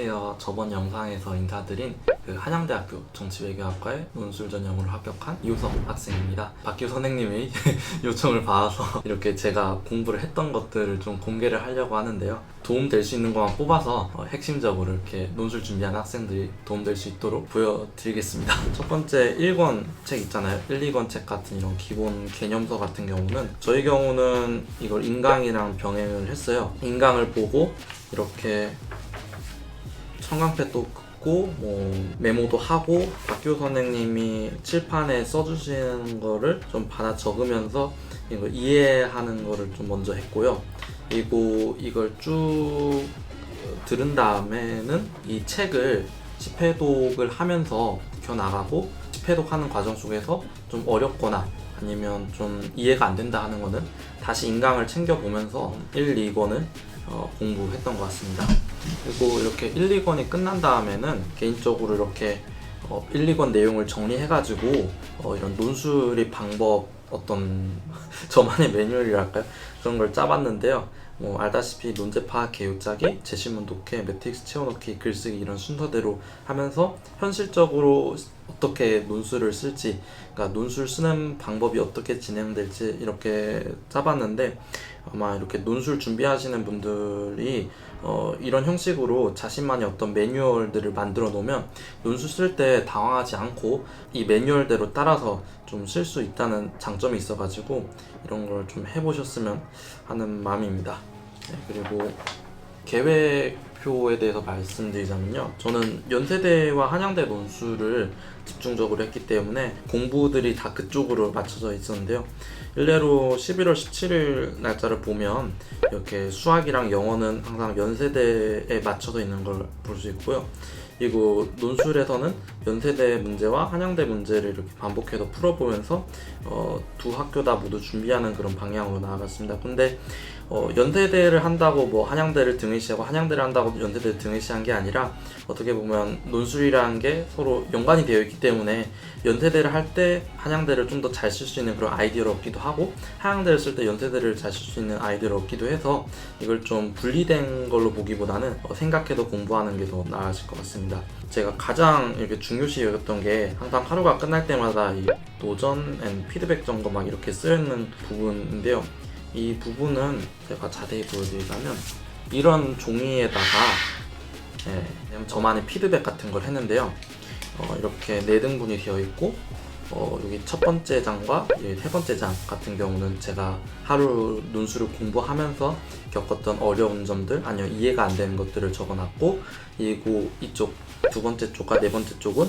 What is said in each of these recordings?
안녕하세요. 저번 영상에서 인사드린 한양대학교 정치외교학과의 논술 전형으로 합격한 이우석 학생입니다. 박규 선생님의 요청을 받아서 이렇게 제가 공부를 했던 것들을 좀 공개를 하려고 하는데요. 도움될 수 있는 것만 뽑아서 핵심적으로 이렇게 논술 준비하는 학생들이 도움될 수 있도록 보여드리겠습니다. 첫 번째 1권 책 있잖아요. 1, 2권 책 같은 이런 기본 개념서 같은 경우는 저희 경우는 이걸 인강이랑 병행을 했어요. 인강을 보고 이렇게 청강패도 긋고 메모도 하고 박규 선생님이 칠판에 써주시는 거를 좀 받아 적으면서 이거 이해하는 거를 좀 먼저 했고요. 그리고 이걸 쭉 들은 다음에는 이 책을 집회독을 하면서 익혀나가고 집회독하는 과정 속에서 좀 어렵거나 아니면 좀 이해가 안 된다 하는 거는 다시 인강을 챙겨보면서 1, 2권을 공부했던 것 같습니다. 그리고 이렇게 1, 2권이 끝난 다음에는 개인적으로 이렇게 1, 2권 내용을 정리해가지고 이런 논술의 방법 어떤 저만의 매뉴얼이랄까요? 그런 걸 짜봤는데요. 알다시피 논제 파악, 개요 짜기, 제시문 독해, 매트릭스 채워넣기, 글쓰기 이런 순서대로 하면서 현실적으로 어떻게 논술을 쓸지, 그러니까 논술 쓰는 방법이 어떻게 진행될지 이렇게 짜봤는데 아마 이렇게 논술 준비하시는 분들이 이런 형식으로 자신만의 어떤 매뉴얼들을 만들어 놓으면 논술 쓸 때 당황하지 않고 이 매뉴얼대로 따라서 좀 쓸 수 있다는 장점이 있어가지고 이런 걸 좀 해보셨으면 하는 마음입니다. 네, 그리고 계획표에 대해서 말씀드리자면요. 저는 연세대와 한양대 논술을 집중적으로 했기 때문에 공부들이 다 그쪽으로 맞춰져 있었는데요. 일례로 11월 17일 날짜를 보면 이렇게 수학이랑 영어는 항상 연세대에 맞춰져 있는 걸 볼 수 있고요. 그리고 논술에서는 연세대 문제와 한양대 문제를 이렇게 반복해서 풀어보면서 두 학교 다 모두 준비하는 그런 방향으로 나아갔습니다. 근데 연세대를 한다고 한양대를 등의시하고 한양대를 한다고 연세대를 등의시한 게 아니라 어떻게 보면 논술이라는 게 서로 연관이 되어 있기 때문에 연세대를 할 때 한양대를 좀 더 잘 쓸 수 있는 그런 아이디어를 얻기도 하고 한양대를 쓸 때 연세대를 잘 쓸 수 있는 아이디어를 얻기도 해서 이걸 좀 분리된 걸로 보기보다는 생각해서 공부하는 게 더 나아질 것 같습니다. 제가 가장 이렇게 중요시 여겼던 게 항상 하루가 끝날 때마다 이 도전 앤 피드백 점검 막 이렇게 쓰여있는 부분인데요. 이 부분은 제가 자세히 보여드리자면 이런 종이에다가 저만의 피드백 같은 걸 했는데요. 이렇게 4등분이 되어 있고 여기 첫 번째 장과 세 번째 장 같은 경우는 제가 하루 논술을 공부하면서 겪었던 어려운 점들 아니면 이해가 안 되는 것들을 적어놨고, 그리고 이쪽 두 번째 쪽과 네 번째 쪽은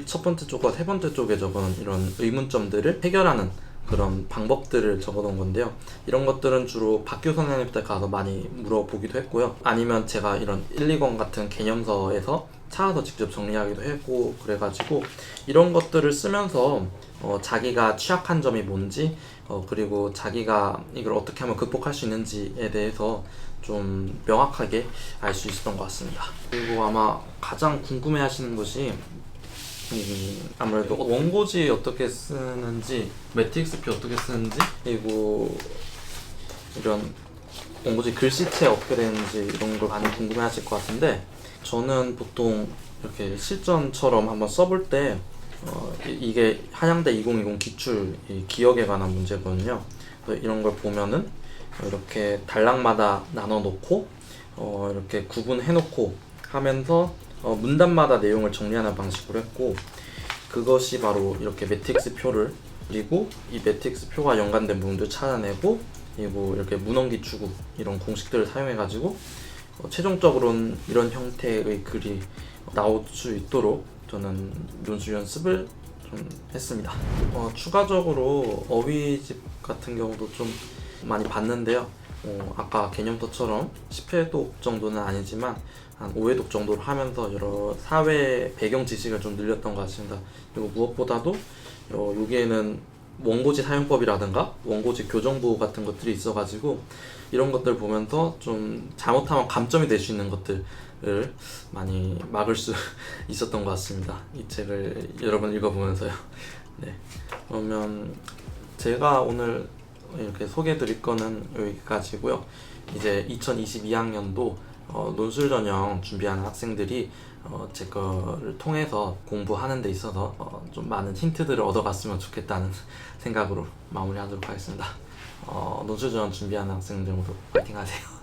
첫 번째 쪽과 세 번째 쪽에 적어놓은 이런 의문점들을 해결하는 그런 방법들을 적어놓은 건데요. 이런 것들은 주로 박규 선생님한테 가서 많이 물어보기도 했고요. 아니면 제가 이런 1, 2권 같은 개념서에서 찾아서 직접 정리하기도 했고, 그래가지고 이런 것들을 쓰면서 자기가 취약한 점이 뭔지 그리고 자기가 이걸 어떻게 하면 극복할 수 있는지에 대해서 좀 명확하게 알 수 있었던 것 같습니다. 그리고 아마 가장 궁금해 하시는 것이 아무래도 원고지 어떻게 쓰는지, 매트릭스표 어떻게 쓰는지, 그리고 이런 원고지 글씨체 어떻게 되는지 이런 걸 많이 궁금해 하실 것 같은데, 저는 보통 이렇게 실전처럼 한번 써볼 때 이게 한양대 2020 기출 기억에 관한 문제거든요. 이런 걸 보면은 이렇게 단락마다 나눠 놓고 이렇게 구분해 놓고 하면서 문단마다 내용을 정리하는 방식으로 했고, 그것이 바로 이렇게 매트릭스 표를, 그리고 이 매트릭스 표와 연관된 부분들 찾아내고, 그리고 이렇게 문헌기출국 이런 공식들을 사용해 가지고 최종적으로는 이런 형태의 글이 나올 수 있도록 저는 논술 연습을 좀 했습니다. 추가적으로 어휘집 같은 경우도 좀 많이 봤는데요. 아까 개념서처럼 10회독 정도는 아니지만 한 5회독 정도를 하면서 여러 사회 배경 지식을 좀 늘렸던 것 같습니다. 그리고 무엇보다도 여기에는 원고지 사용법이라든가 원고지 교정부 같은 것들이 있어가지고 이런 것들 보면서 좀 잘못하면 감점이 될 수 있는 것들을 많이 막을 수 있었던 것 같습니다. 이 책을 여러 번 읽어보면서요. 네, 그러면 제가 오늘 이렇게 소개해 드릴 거는 여기까지고요. 이제 2022학년도 논술 전형 준비하는 학생들이 제 거를 통해서 공부하는 데 있어서 좀 많은 힌트들을 얻어갔으면 좋겠다는 생각으로 마무리하도록 하겠습니다. 논술 전형 준비하는 학생들 모두 파이팅 하세요.